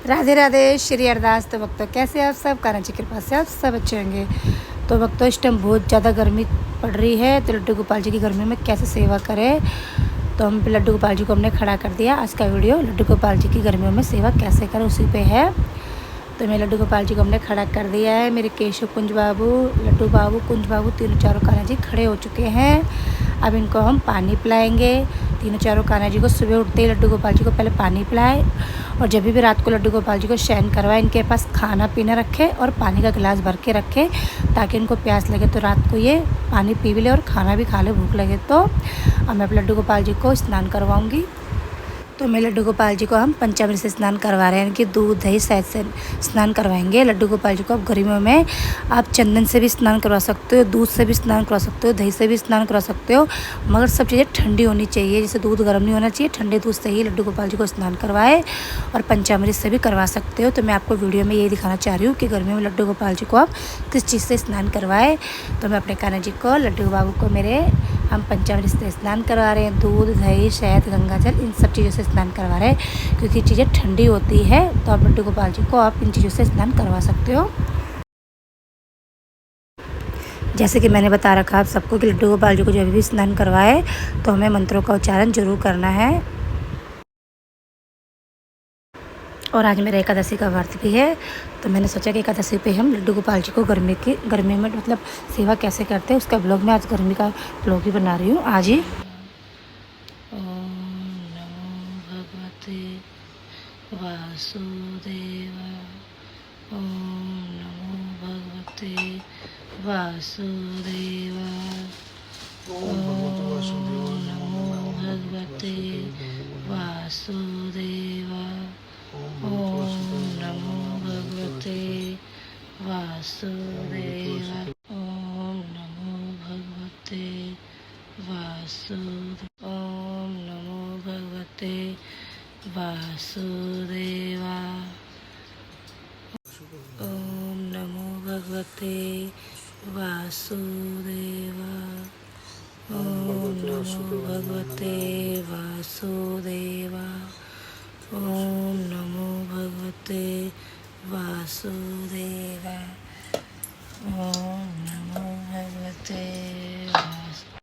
राधे राधे श्री अरदास। तो भक्तों कैसे आप सब, कान्हा जी की कृपा से आप सब अच्छे होंगे। तो भक्तों इस टाइम बहुत ज़्यादा गर्मी पड़ रही है, तो लड्डू गोपाल जी की गर्मी में कैसे सेवा करें। तो हम लड्डू गोपाल जी को हमने खड़ा कर दिया। आज का वीडियो लड्डू गोपाल जी की गर्मियों में सेवा कैसे करें उसी पे है। तो मैं लड्डू गोपाल जी को हमने खड़ा कर दिया है। मेरे केशव, कुंज बाबू, लड्डू बाबू, कुंज बाबू तीनों चारों कान्हा जी खड़े हो चुके हैं। अब इनको हम पानी पिलाएंगे। तीनों चारों कान्हा जी को सुबह उठते ही लड्डू गोपाल जी को पहले पानी पिलाए, और जब भी रात को लड्डू गोपाल जी को शयन करवाए इनके पास खाना पीना रखे और पानी का गिलास भर के रखे, ताकि इनको प्यास लगे तो रात को ये पानी पी भी ले और खाना भी खा ले भूख लगे तो। अब मैं लड्डू गोपाल जी को स्नान करवाऊँगी। तो मैं लड्डू गोपाल जी को हम पंचामृत से स्नान करवा रहे हैं, इनकी दूध दही शहद से स्नान करवाएंगे। लड्डू गोपाल जी को आप गर्मियों में आप चंदन से भी स्नान करवा सकते हो, दूध से भी स्नान करवा सकते हो, दही से भी स्नान करवा सकते हो, मगर सब चीज़ें ठंडी होनी चाहिए। जैसे दूध गर्म नहीं होना चाहिए, ठंडे दूध से ही लड्डू गोपाल जी को स्नान करवाए, और पंचामृत से भी करवा सकते हो। तो मैं आपको वीडियो में यही दिखाना चाह रही हूँ कि गर्मियों में लड्डू गोपाल जी को आप किस चीज़ से स्नान करवाए। तो मैं अपने कान्हा जी को, लड्डू बाबू को मेरे हम पंचामृत से स्नान करवा रहे हैं। दूध दही शहद गंगाजल इन सब चीज़ों से स्नान करवा रहे हैं, क्योंकि चीज़ें ठंडी होती है। तो आप लड्डू गोपाल जी को आप इन चीज़ों से स्नान करवा सकते हो। जैसे कि मैंने बता रखा आप सबको कि लड्डू गोपाल जी को जब भी स्नान करवाए तो हमें मंत्रों का उच्चारण जरूर करना है। और आज मेरा एकादशी का व्रत भी है, तो मैंने सोचा कि एकादशी पे हम लड्डू गोपाल जी को गर्मी में मतलब सेवा कैसे करते हैं उसका ब्लॉग मैं आज गर्मी का ब्लॉग ही बना रही हूँ आज ही। ओम नमो भगवते वासुदेव। ओम नमो भगवते वासुदेव। ओम नमो भगवते वासुदेव। ओम नमो भगवते वासुदेव। ओम नमो भगवते वासुदेव। ओम नमो भगवते वासुदेवा। ओम नमो भगवते वासुदेवा। ओम नमो भगवते वासुदेवा। ओम नमो भगवते वासुदेवा। ओम नमो भगवते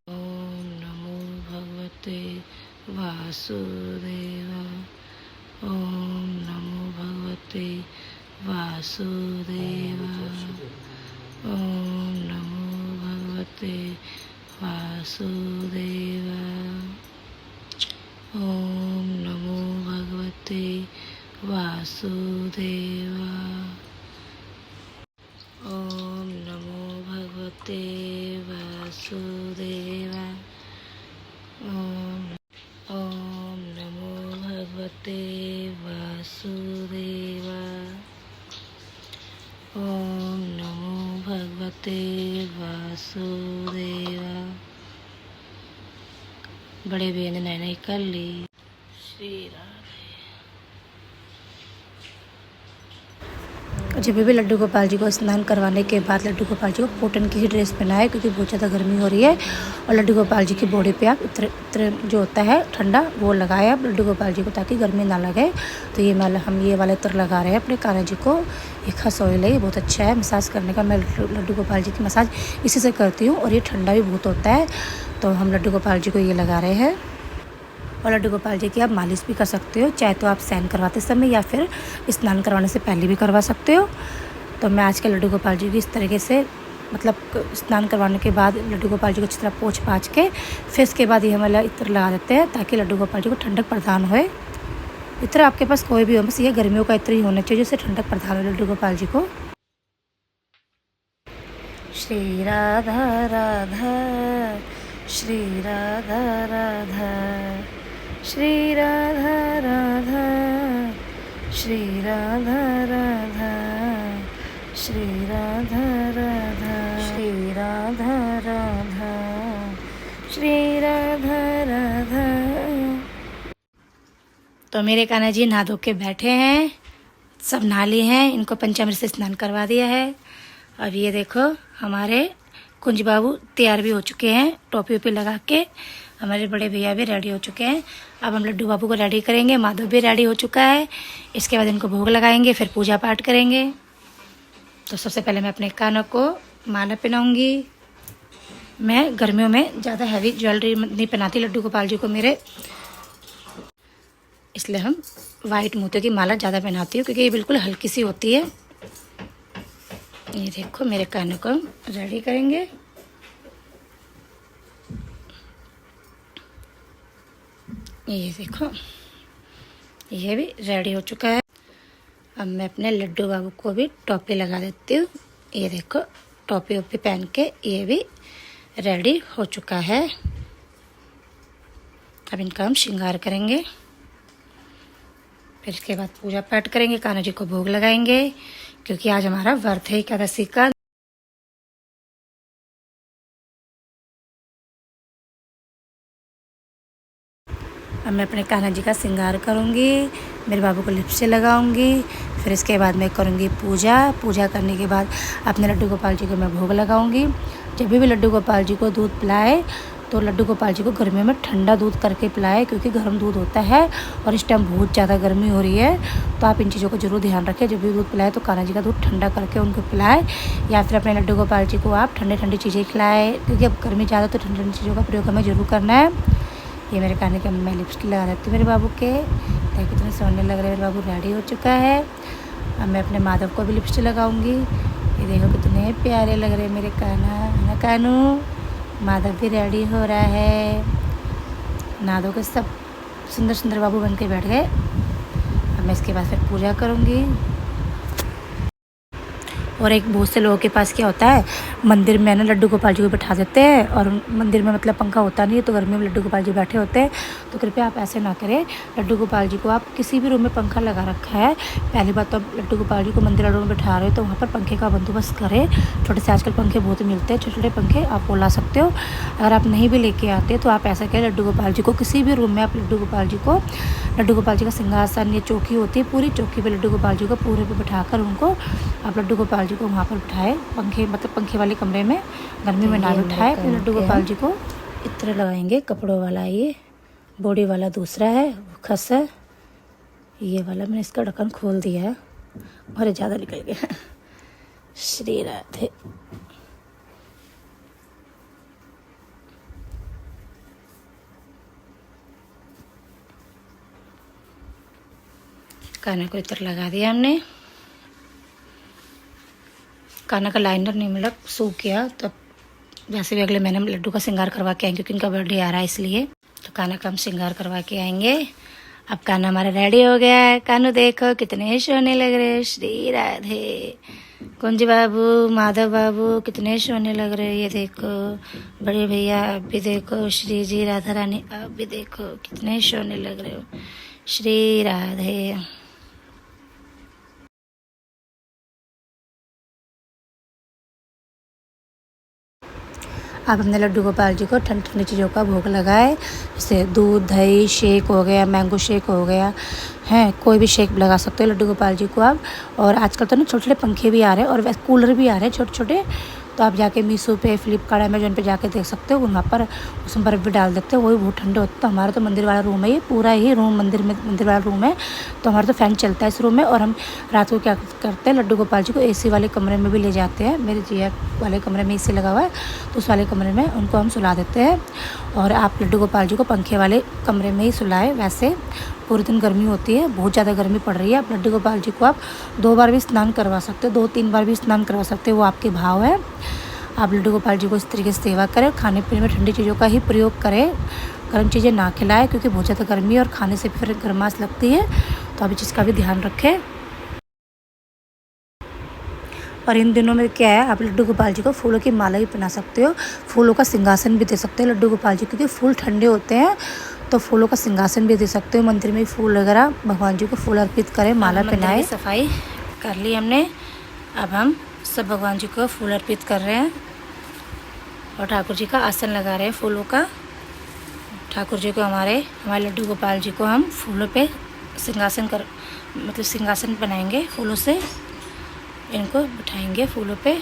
ओम नमो भगवते वासुदेवा। ओम नमो भगवते वासुदेवा। ओम नमो भगवते वासुदेवा। ओम नमो भगवते वासुदेवा। ओम नमो भगवते वासुदेवा। ओम नमो भगवते वासुदेवा। ओम नमो भगवते वासुदेवा। बड़े बेन नैने कर ली। श्री राधे। जब भी लड्डू गोपाल जी को स्नान करवाने के बाद लड्डू गोपाल जी को कॉटन की ही ड्रेस पहनाए, क्योंकि बहुत ज़्यादा गर्मी हो रही है। और लड्डू गोपाल जी की बॉडी पे आप इत्र जो होता है ठंडा वो लगाए आप लड्डू गोपाल जी को, ताकि गर्मी ना लगे। तो ये हम ये वाला इत्र लगा रहे हैं अपने कान्हा जी को। ये खस ऑयल है, ये बहुत अच्छा है मसाज करने का। मैं लड्डू गोपाल जी की मसाज इसी से करती हूँ, और ये ठंडा भी बहुत होता है। तो हम लड्डू गोपाल जी को ये लगा रहे हैं। और लड्डू गोपाल जी की आप मालिश भी कर सकते हो, चाहे तो आप स्नान करवाते समय या फिर स्नान करवाने से पहले भी करवा सकते हो। तो मैं आज के लड्डू गोपाल जी की इस तरीके से मतलब स्नान करवाने के बाद लड्डू गोपाल जी को अच्छी तरह पोंछ पाछ के फिर इसके बाद ये हम इत्र लगा देते हैं, ताकि लड्डू गोपाल जी को ठंडक प्रदान होए। इत्र आपके पास कोई भी हो, बस ये गर्मियों का इत्र ही होना चाहिए जिससे ठंडक प्रदान हो लड्डू गोपाल जी को। श्री राधा राधा श्री राधा राधा श्री राधा राधा श्री राधा राधा श्री राधा राधा श्री राधा राधा श्री राधा राधा। तो मेरे कान्हा जी नहा धो के बैठे हैं, सब नहा लिए हैं, इनको पंचामृत से स्नान करवा दिया है। अब ये देखो हमारे कुंज बाबू तैयार भी हो चुके हैं, टोपी वोपी लगा के हमारे बड़े भैया भी रेडी हो चुके हैं। अब हम लड्डू बाबू को रेडी करेंगे। माधव भी रेडी हो चुका है। इसके बाद इनको भोग लगाएंगे, फिर पूजा पाठ करेंगे। तो सबसे पहले मैं अपने कानों को माला पहनाऊंगी। मैं गर्मियों में ज़्यादा हैवी ज्वेलरी नहीं पहनाती लड्डू गोपाल जी को मेरे, इसलिए हम वाइट मोतियों की माला ज़्यादा पहनाती हूँ, क्योंकि ये बिल्कुल हल्की सी होती है। ये देखो मेरे कानों को हम रेडी करेंगे। ये देखो ये भी रेडी हो चुका है। अब मैं अपने लड्डू बाबू को भी टोपी लगा देती हूँ। ये देखो टोपी वोपी पहन के ये भी रेडी हो चुका है। अब इनका हम श्रृंगार करेंगे, फिर इसके बाद पूजा पाठ करेंगे, कान्हा जी को भोग लगाएंगे, क्योंकि आज हमारा व्रत है एकादशी का। अब मैं अपने कान्हा जी का श्रृंगार करूंगी, मेरे बाबू को लिपस्टिक लगाऊंगी, फिर इसके बाद मैं करूंगी पूजा। पूजा करने के बाद अपने लड्डू गोपाल जी को मैं भोग लगाऊंगी। जब भी लड्डू गोपाल जी को दूध पिलाए तो लड्डू गोपाल जी को गर्मियों में ठंडा दूध करके पिलाए, क्योंकि गर्म दूध होता है और इस टाइम बहुत ज़्यादा गर्मी हो रही है। तो आप इन चीज़ों को जरूर ध्यान रखें। जब भी दूध पिलाए तो कान्हा जी का दूध ठंडा करके उनको पिलाए, या फिर अपने लड्डू गोपाल जी को आप ठंडी चीज़ें खिलाएँ, क्योंकि अब गर्मी ज़्यादा तो ठंडी चीज़ों का प्रयोग हमें जरूर करना है। ये मेरे कान के मैं लिपस्टिक लगा देती हूँ मेरे बाबू के। देखिए कितने सोने लग रहे हैं, मेरे बाबू रेडी हो चुका है। अब मैं अपने माधव को भी लिपस्टिक लगाऊंगी। ये देखो कितने प्यारे लग रहे हैं मेरे कान्हा, है ना कानू। माधव भी रेडी हो रहा है। नादों के सब सुंदर सुंदर बाबू बन के बैठ गए। अब मैं इसके बाद फिर पूजा करूँगी। और एक बहुत से लोगों के पास क्या होता है, मंदिर में ना लड्डू गोपाल जी को बैठा देते हैं, और मंदिर में मतलब पंखा होता नहीं है, तो गर्मी में लड्डू गोपाल जी बैठे होते हैं। तो कृपया आप ऐसे ना करें। लड्डू गोपाल जी को आप किसी भी रूम में पंखा लगा रखा है, पहली बात तो आप लड्डू गोपाल जी को मंदिर वालों में बैठा रहे हो तो वहाँ पर पंखे का बंदोबस्त करें। छोटे से आजकल पंखे बहुत मिलते हैं, छोटे छोटे पंखे आप वो ला सकते हो। अगर आप नहीं भी लेके आते तो आप ऐसा करें, लड्डू गोपाल जी को किसी भी रूम में आप लड्डू गोपाल जी का सिंहासन या चौकी होती है, पूरी चौकी पे लड्डू गोपाल जी को पूरे पे बिठाकर उनको आप लड्डू गोपाल जी को वहाँ पर बिठाए, पंखे वाले कमरे में, गर्मी में ना बिठाए। फिर लड्डू गोपाल जी को इत्र लगाएंगे कपड़ों वाला। ये बॉडी वाला दूसरा है, खस है। ये वाला मैंने इसका ढक्कन खोल दिया है और ये ज़्यादा निकल गया। श्री राधे। कान्हा को इत्र लगा दिया हमने। कान्हा का लाइनर नहीं मिला, सूख गया, तो वैसे भी अगले महीने हम लड्डू का श्रृंगार करवा के आएंगे, क्योंकि इनका बर्थडे आ रहा है इसलिए। तो कान्हा का हम श्रृंगार करवा के आएंगे। अब कान्हा हमारा रेडी हो गया है। कान्हा देखो कितने सोने लग रहे हैं। श्री राधे। कुंज बाबू, माधव बाबू कितने सोने लग रहे हैं। ये देखो बड़े भैया, अब भी देखो। श्री जी, राधा रानी, अब भी देखो कितने सोने लग रहे हो। श्री राधे। अब हमने लड्डू गोपाल जी को ठंडी ठंडी चीज़ों का भोग लगाए, जैसे दूध, दही, शेक हो गया, मैंगो शेक हो गया है, कोई भी शेक लगा सकते हो लड्डू गोपाल जी को आप। और आजकल तो ना छोटे छोटे पंखे भी आ रहे हैं और वैसे कूलर भी आ रहे हैं छोटे छोटे। तो आप जाके मीशो पे, फ्लिपकार्ट, अमेजोन पे जाके देख सकते हो, वहाँ पर उसमें बर्फ़ भी डाल देते हो, वही बहुत ठंडे होते हैं। तो हमारा तो मंदिर वाला रूम है, ये पूरा ही रूम मंदिर वाला रूम है, तो हमारा तो फ़ैन चलता है इस रूम में। और हम रात को क्या करते हैं, लड्डू गोपाल जी को एसी वाले कमरे में भी ले जाते हैं। मेरे जिया वाले कमरे में एसी लगा हुआ है, तो उस वाले कमरे में उनको हम सुला देते हैं। और आप लड्डू गोपाल जी को पंखे वाले कमरे में ही सुलाएं। वैसे पूरे दिन गर्मी होती है, बहुत ज़्यादा गर्मी पड़ रही है। आप लड्डू गोपाल जी को आप 2 बार भी स्नान करवा सकते हो, 2-3 बार भी स्नान करवा सकते हो, वो आपके भाव है। आप लड्डू गोपाल जी को इस तरीके से सेवा करें। खाने पीने में ठंडी चीज़ों का ही प्रयोग करें, गर्म चीज़ें ना खिलाएं, क्योंकि बहुत ज़्यादा गर्मी है और खाने से फिर गर्माश लगती है। तो आप इस चीज़ का भी ध्यान रखें। और इन दिनों में क्या है, आप लड्डू गोपाल जी को फूलों की माला भी पहना सकते हो, फूलों का सिंहासन भी दे सकते हो लड्डू गोपाल जी, क्योंकि फूल ठंडे होते हैं, तो फूलों का सिंहासन भी दे सकते हो। मंदिर में फूल वगैरह भगवान जी को फूल अर्पित करें, माला पहनाएं। सफाई कर ली हमने। अब हम सब भगवान जी को फूल अर्पित कर रहे हैं और ठाकुर जी का आसन लगा रहे हैं फूलों का। ठाकुर जी को हमारे लड्डू गोपाल जी को हम फूलों पे सिंहासन बनाएंगे, फूलों से इनको बिठाएंगे फूलों पे।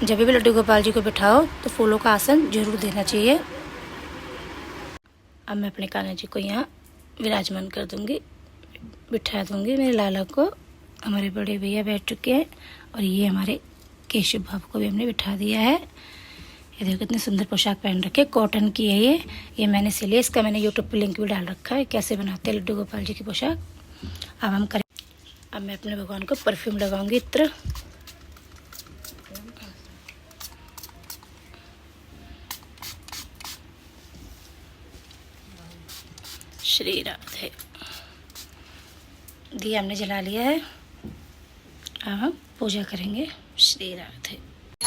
जब भी लड्डू गोपाल जी को बिठाओ तो फूलों का आसन जरूर देना चाहिए। अब मैं अपने कान्हा जी को यहाँ विराजमान कर दूँगी, बिठा दूँगी मेरे लाला को। हमारे बड़े भैया बैठ चुके हैं और ये हमारे केशव बाबू को भी हमने बिठा दिया है। ये देखो कितनी सुंदर पोशाक पहन रखी है, कॉटन की है ये मैंने सिली। इसका मैंने यूट्यूब पे लिंक भी डाल रखा है कैसे बनाते हैं लड्डू गोपाल जी की पोशाक। अब हम करें, अब मैं अपने भगवान को परफ्यूम लगाऊंगी, इत्र। श्री राधे। दिया हमने जला लिया है, अब हम पूजा करेंगे। श्री राधे।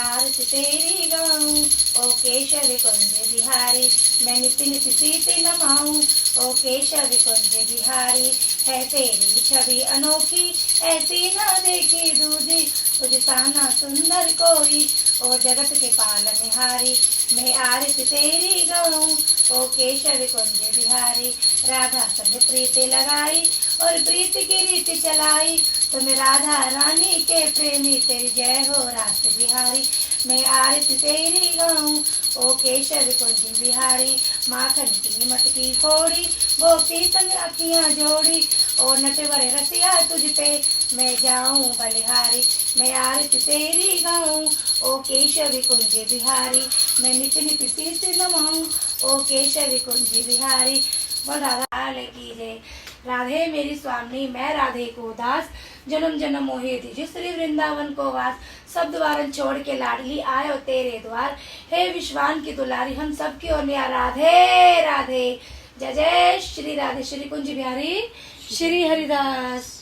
आरती तेरी गाऊं ओ केशव कुंज बिहारी, मैं नित्य नित्य सीति नमाऊं ओ केशव कुंज बिहारी। है तेरी छवि अनोखी ऐसी ना देखी दूजी, तुझ सा ना सुंदर कोई ओ जगत के पालनहारी। मैं आरती तेरी गाऊं ओ केशव कुंज बिहारी। राधा संग प्रीति लगाई और प्रीत की रीति चलाई, तुम राधा रानी के प्रेमी तेरी जय हो रास बिहारी। मैं आरती तेरी गाऊं ओ केशव कुंज बिहारी। माखन की मटकी फोड़ी गोपी संग अखियां जोड़ी, ओ नटवर रसिया तुझ पे मैं जाऊं बलिहारी। मैं आरती तेरी गाऊं ओ केशव कुंज बिहारी। मैं नित्य नित्य शीश नमाऊं ओ केशव कुंज बिहारी। बोल राधा की जय। राधे मेरी स्वामी मैं राधे को दास, जन्म जन्म मोहे दीजिए श्री वृंदावन को वास। सब द्वारन छोड़ के लाडली आयो तेरे द्वार, हे विश्वान की दुलारी हम सब की ओर निया। राधे राधे। जय जय श्री राधे। श्री कुंज बिहारी श्री हरिदास।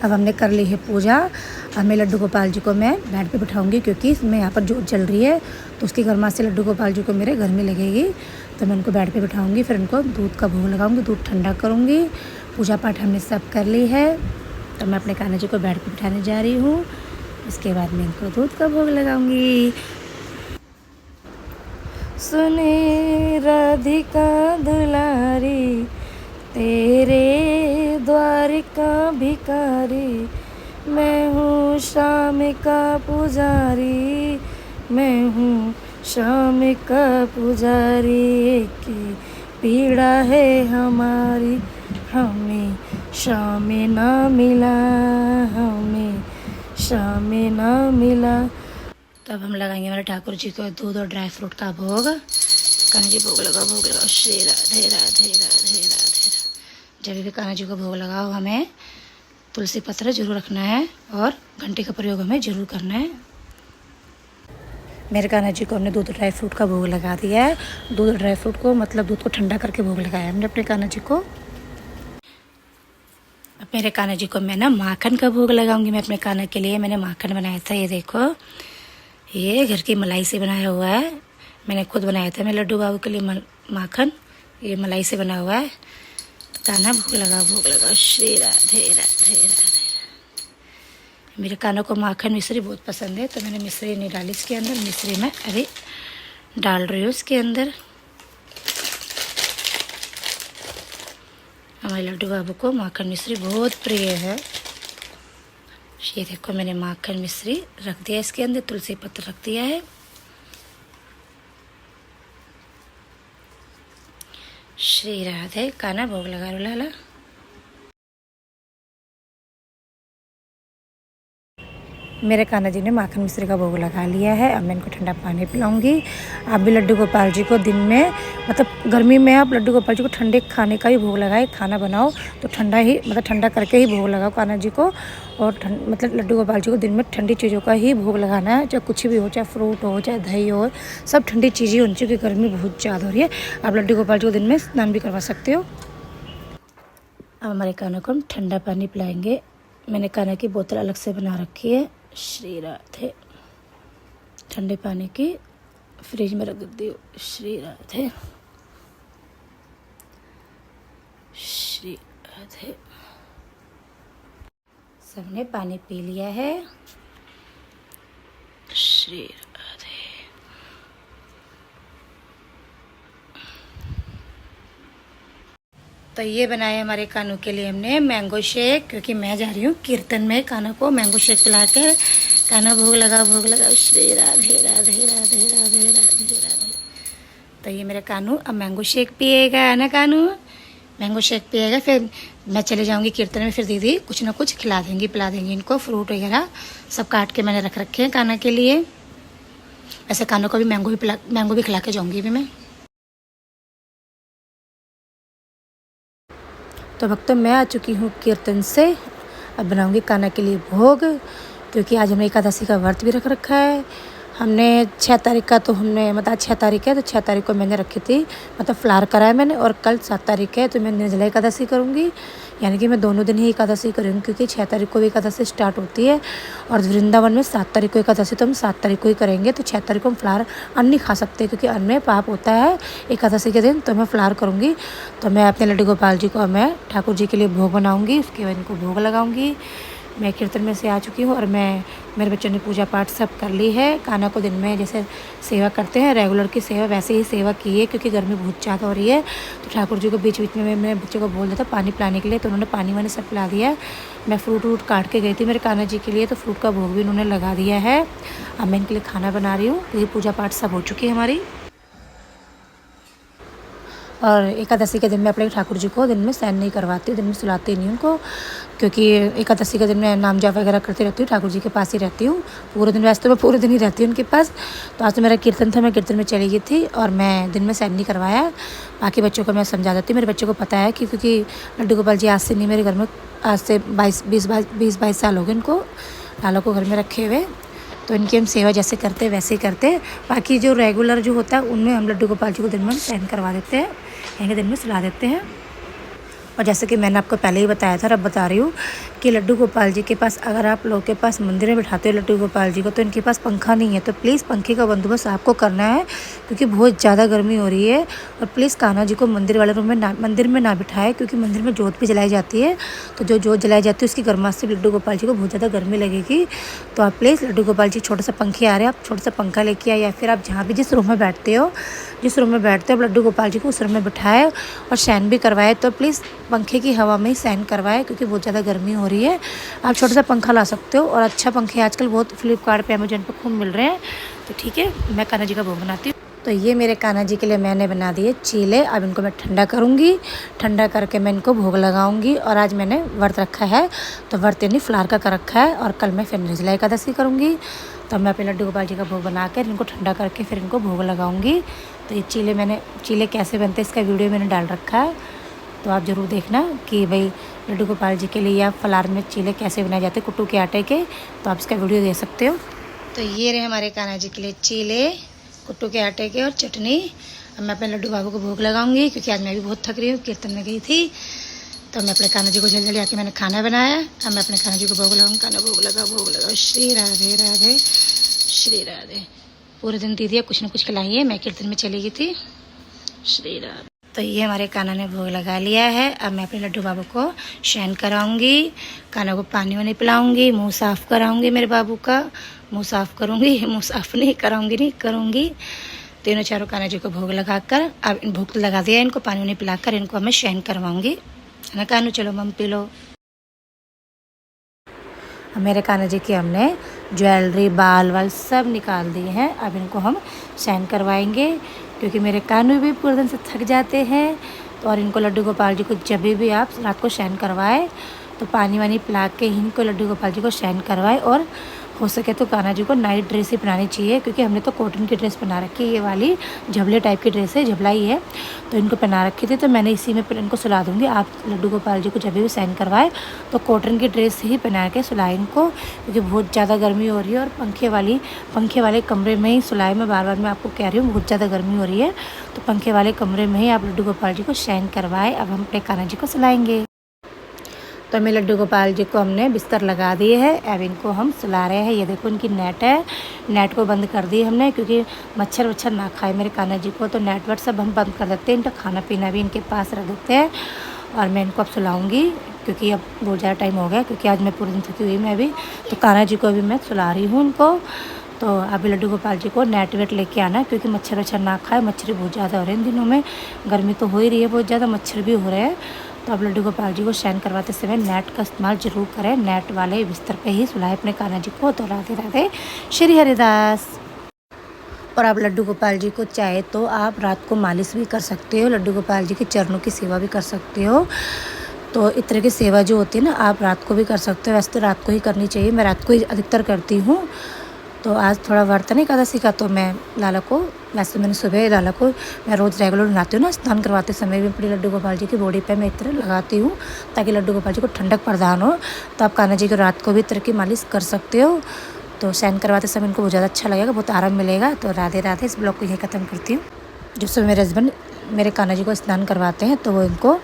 अब हमने कर ली है पूजा। अब मैं लड्डू गोपाल जी को मैं बेड पे बिठाऊंगी, क्योंकि मैं यहाँ पर जोत जल रही है तो उसकी गर्मा से लड्डू गोपाल जी को मेरे घर में लगेगी। तो मैं उनको बेड पे बिठाऊंगी, फिर उनको दूध का भोग लगाऊंगी, दूध ठंडा करूंगी। पूजा पाठ हमने सब कर ली है, तो मैं अपने कान्हा जी को बेड पे बिठाने जा रही हूँ। इसके बाद मैं इनको दूध का भोग लगाऊंगी। सुने राधिका दुलारी, तेरे द्वार का भिखारी, मैं हूँ शाम का पुजारी, मैं हूँ शाम का पुजारी। की पीड़ा है हमारी, हमें शाम ना मिला, हमें शाम ना मिला। तब हम लगाएंगे हमारे ठाकुर जी को दूध और ड्राई फ्रूट का भोग। कान्हा जी भोग लगाओ, भोग लगाओ। श्री राधे राधे राधे राधे। जब भी कान्हा जी को भोग लगाओ हमें तुलसी पत्र जरूर रखना है और घंटी का प्रयोग हमें जरूर करना है। मेरे कान्हा जी को हमने दूध ड्राई फ्रूट का भोग लगा दिया है। दूध ड्राई फ्रूट को मतलब दूध को ठंडा करके भोग लगाया हमने अपने कान्हा जी को। अब मेरे कान्हा जी को मैं ना माखन का भोग लगाऊंगी। मैं अपने कान्हा के लिए मैंने माखन बनाया था, ये देखो, ये घर की मलाई से बनाया हुआ है। मैंने खुद बनाया था मैं लड्डू बाबू के लिए माखन, ये मलाई से बना हुआ है। कान्हा भोग लगाओ, भोग लगाओ। श्री राधे राधे राधे। मेरे कान्हा को माखन मिश्री बहुत पसंद है, तो मैंने मिश्री नहीं डाली इसके अंदर। मिश्री मैं अभी डाल रही हूँ इसके अंदर। हमारे लड्डू बाबू को माखन मिश्री बहुत प्रिय है। ये देखो मैंने माखन मिश्री रख दिया इसके अंदर, तुलसी पत्र रख दिया है। श्री राधे। कान्हा भोग लगा रो लाला। मेरे कान्हा जी ने माखन मिश्री का भोग लगा लिया है। अब मैं इनको ठंडा पानी पिलाऊंगी। आप भी लड्डू गोपाल जी को दिन में मतलब गर्मी में आप लड्डू गोपाल जी को ठंडे खाने का ही भोग लगाए। खाना बनाओ तो ठंडा ही मतलब ठंडा करके ही भोग लगाओ कान्हा जी को। और मतलब लड्डू गोपाल जी को दिन में ठंडी चीज़ों का ही भोग लगाना है, चाहे कुछ भी हो, चाहे फ्रूट हो, चाहे दही हो, सब ठंडी चीज़ें होनी चाहिए, क्योंकि गर्मी बहुत ज़्यादा हो रही है। आप लड्डू गोपाल जी को दिन में स्नान भी करवा सकते हो। अब हमारे कान्हा को हम ठंडा पानी पिलाएंगे। मैंने कान्हा की बोतल अलग से बना रखी है। श्री राधे। ठंडे पानी की फ्रिज में रख दी हूँ। श्री राधे श्री राधे। सबने पानी पी लिया है। श्री राधे। तो ये बनाया हमारे कान्हा के लिए हमने मैंगो शेक, क्योंकि मैं जा रही हूँ कीर्तन में। कान्हा को मैंगो शेक पिला कर कान्हा भोग लगाओ, भोग लगाओ। श्री राधे राधे राधे राधे राधे राधे। तो ये मेरा कानू अब मैंगो शेक पिएगा, है ना कानू? मैंगो शेक पिएगा। फिर मैं चले जाऊंगी कीर्तन में, फिर दीदी कुछ ना कुछ खिला देंगी, पिला देंगी इनको। फ्रूट वगैरह सब काट के मैंने रख रखे हैं कान्हा के लिए। ऐसे कानों को भी मैंगो भी खिला के जाऊंगी अभी मैं। तो भक्तों मैं आ चुकी हूँ कीर्तन से। अब बनाऊंगी कान्हा के लिए भोग, क्योंकि आज हमने एकादशी का व्रत भी रख रखा है। हमने 6 तारीख का, तो हमने मतलब 6 तारीख है तो 6 तारीख को मैंने रखी थी, मतलब फ्लार कराया मैंने। और कल 7 तारीख है तो मैं निर्जला एकादशी करूँगी, यानी कि मैं दोनों दिन ही एकादशी करूँगी, क्योंकि 6 तारीख को भी एकादशी स्टार्ट होती है। और वृंदावन में 7 तारीख को एकादशी, तो हम 7 तारीख को ही करेंगे। तो 6 तारीख को हम फ्लार अन्न नहीं खा सकते, क्योंकि अन्न में पाप होता है एकादशी के दिन। तो मैं फ्लार करूँगी। तो मैं अपने लड्डू गोपाल जी को, मैं ठाकुर जी के लिए भोग बनाऊँगी, उसके बाद इनको भोग लगाऊँगी। मैं कीर्तन में से आ चुकी हूँ और मेरे बच्चों ने पूजा पाठ सब कर ली है। कान्हा को दिन में जैसे सेवा करते हैं रेगुलर की सेवा, वैसे ही सेवा की है, क्योंकि गर्मी बहुत ज़्यादा हो रही है। तो ठाकुर जी को बीच बीच में मैं बच्चों को बोल दिया था पानी पिलाने के लिए, तो उन्होंने पानी वानी सब पिला दिया है। मैं फ्रूट काट के गई थी मेरे कान्हा जी के लिए, तो फ्रूट का भोग भी उन्होंने लगा दिया है। अब मैं इनके लिए खाना बना रही हूँ। ये पूजा पाठ सब हो चुकी है हमारी। और एकादशी के दिन में अपने ठाकुर जी को दिन में शयन नहीं करवाती, दिन में सुलाती नहीं उनको, क्योंकि एकादशी के दिन में नाम जाप वगैरह करती रहती हूँ, ठाकुर जी के पास ही रहती हूँ पूरे दिन। वैसे तो मैं पूरे दिन ही रहती हूँ उनके पास। तो आज तो मेरा कीर्तन था, मैं कीर्तन में चली गई थी और मैं दिन में शयन नहीं करवाया। बाकी बच्चों को मैं समझा देती हूँ, मेरे बच्चों को पता है कि क्योंकि लड्डू गोपाल जी आज से नहीं मेरे घर में, आज से 20-22 साल हो गए इनको लाला को घर में रखे हुए। तो इनकी हम सेवा जैसे करते हैं वैसे ही करते हैं। बाकी जो रेगुलर जो होता है उनमें हम लड्डू गोपाल जी को दिन में शयन करवा देते हैं, यानी दिन में सुला देते हैं। और जैसे कि मैंने आपको पहले ही बताया था और अब बता रही हूँ कि लड्डू गोपाल जी के पास, अगर आप लोगों के पास मंदिर में बिठाते हो लड्डू गोपाल जी को, तो इनके पास पंखा नहीं है, तो प्लीज़ पंखे का बंदोबस्त आपको करना है, क्योंकि बहुत ज़्यादा गर्मी हो रही है। और प्लीज़ कान्हा जी को मंदिर वाले रूम में मंदिर में ना बिठाए, क्योंकि मंदिर में जोत भी जलाई जाती है। तो जो जोत जलाई जाती है उसकी गर्माश से लड्डू गोपाल जी को बहुत ज़्यादा गर्मी लगेगी। तो आप प्लीज़ लड्डू गोपाल जी, छोटा सा पंखे आ रहे हैं, आप छोटा सा पंखा लेके आए, या फिर आप जहाँ भी जिस रूम में बैठते हो आप लड्डू गोपाल जी को उस रूम में बिठाए और शयन भी करवाए। तो प्लीज़ पंखे की हवा में ही शयन करवाए, क्योंकि बहुत ज़्यादा गर्मी हो रही है। आप छोटा सा पंखा ला सकते हो, और अच्छा पंखे आजकल बहुत फ्लिपकार्ट पे, अमेजोन पे खूब मिल रहे हैं। तो ठीक है, मैं कान्हा जी का भोग बनाती हूँ। तो ये मेरे कान्हा जी के लिए मैंने बना दिए चीले। अब इनको मैं ठंडा करूँगी, ठंडा करके मैं इनको भोग लगाऊंगी। और आज मैंने व्रत रखा है, तो व्रत यानी फ्लार का कर रखा है, और कल मैं फिर निर्जला एकादशी करूँगी। तो मैं अपने लड्डू गोपाल जी का भोग बनाकर इनको ठंडा करके फिर इनको भोग लगाऊंगी। तो ये चीले कैसे बनते हैं इसका वीडियो मैंने डाल रखा है, तो आप ज़रूर देखना कि भाई लड्डू गोपाल जी के लिए या फलार में चीले कैसे बनाए जाते हैं कुट्टू के आटे के। तो आप इसका वीडियो देख सकते हो। तो ये रहे हमारे कान्हा जी के लिए चीले कुट्टू के आटे के और चटनी। अब मैं अपने लड्डू बाबू को भोग लगाऊंगी, क्योंकि आज मैं भी बहुत थक रही हूँ, कीर्तन में गई थी। तो मैं अपने कान्हा जी को जल्दी आके मैंने खाना बनाया। अब मैं अपने कान्हा जी को भोग लगाऊंगी। कान्हा भोग लगाओ। श्री राधे राधे श्री राधे। पूरे दिन दीदी कुछ न कुछ खिलाई है, मैं कीर्तन में चली गई थी। श्री राधे। तो ये हमारे कान्हा ने भोग लगा लिया है। अब मैं अपने लड्डू बाबू को शयन कराऊंगी, कान्हा को पानी वानी पिलाऊंगी, मुंह साफ़ कराऊंगी, मेरे बाबू का मुंह साफ़ करूंगी, मुंह साफ़ नहीं करूंगी। तीनों चारों कान्हा जी को भोग लगाकर, अब इन भोग लगा दिया, इनको पानी वानी पिलाकर इनको मैं शयन करवाऊंगी। है ना कान्हू, चलो मम पी लो। मेरे कान्हा जी की हमने ज्वेलरी बाल वाल सब निकाल दिए हैं। अब इनको हम शयन करवाएंगे, क्योंकि मेरे कान्हू भी पूरे दिन से थक जाते हैं। तो और इनको लड्डू गोपाल जी को जब भी आप रात को शयन करवाए, तो पानी वानी पिला के इनको लड्डू गोपाल जी को शयन करवाए। और हो सके तो कान्हा जी को नाइट ड्रेस ही पहनानी चाहिए, क्योंकि हमने तो कॉटन की ड्रेस पहना रखी है, ये वाली झबले टाइप की ड्रेस है, झबला ही है, तो इनको पहना रखी थी। तो मैंने इसी में इनको सुला दूँगी। आप लड्डू गोपाल जी को जब भी शयन करवाए तो कॉटन की ड्रेस ही पहना के सुलाए इनको, क्योंकि बहुत ज़्यादा गर्मी हो रही है। और पंखे वाले कमरे में ही सुलाए। मैं बार मैं आपको कह रही हूँ, बहुत ज़्यादा गर्मी हो रही है, तो पंखे वाले कमरे में ही आप लड्डू गोपाल जी को शयन करवाए। अब हम अपने कान्हा जी को सुलाएंगे। तो हमें लड्डू गोपाल जी को हमने बिस्तर लगा दिए है। अब इनको हम सुला रहे हैं। ये देखो इनकी नेट है, नेट को बंद कर दी हमने, क्योंकि मच्छर ना खाए मेरे कान्हा जी को। तो नेट वेट सब हम बंद कर देते हैं, इनका खाना पीना भी इनके पास रख देते हैं। और मैं इनको अब सुलाऊंगी, क्योंकि अब बहुत ज़्यादा टाइम हो गया, क्योंकि आज मैं पूरे दिन थकी हुई मैं अभी। तो कान्हा जी को अभी मैं सुला रही हूँ उनको। तो अभी लड्डू गोपाल जी को नेट वेट लेके आना, क्योंकि मच्छर ना खाए। मच्छर बहुत ज़्यादा हो रहे हैं इन दिनों में, गर्मी तो हो ही रही है बहुत ज़्यादा, मच्छर भी हो रहे हैं। तो आप लड्डू गोपाल जी को शयन करवाते समय नेट का इस्तेमाल जरूर करें। नेट वाले बिस्तर पे ही सुलाएं अपने कान्हा जी को। तो राधे राधे श्री हरिदास। और आप लड्डू गोपाल जी को चाहे तो आप रात को मालिश भी कर सकते हो, लड्डू गोपाल जी के चरणों की सेवा भी कर सकते हो। तो इस तरह की सेवा जो होती है ना, आप रात को भी कर सकते हो। वैसे तो रात को ही करनी चाहिए, मैं रात को ही अधिकतर करती हूँ। तो आज थोड़ा व्रत है एकादशी का, तो मैं लाला को, वैसे मैंने सुबह लाला को मैं रोज़ रेगुलर नहाती हूँ ना, स्नान करवाते समय भी अपनी लड्डू गोपाल जी की बॉडी पे मैं एक तरह लगाती हूँ ताकि लड्डू गोपाल जी को ठंडक प्रदान हो। तो आप कान्हा जी को रात को भी तरह की मालिश कर सकते हो। तो शयन करवाते समय इनको बहुत ज़्यादा अच्छा लगेगा, बहुत आराम मिलेगा। तो राधे राधे। इस ब्लॉग को यही ख़त्म करती हूँ। जब सुबह मेरे हस्बैंड मेरे कान्हा जी को स्नान करवाते हैं तो वो इनको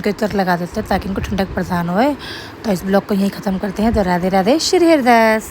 इतर लगा देते हैं ताकि इनको ठंडक प्रदान होए। तो इस ब्लॉग को यही ख़त्म करते हैं। तो राधे राधे श्री हरिदास।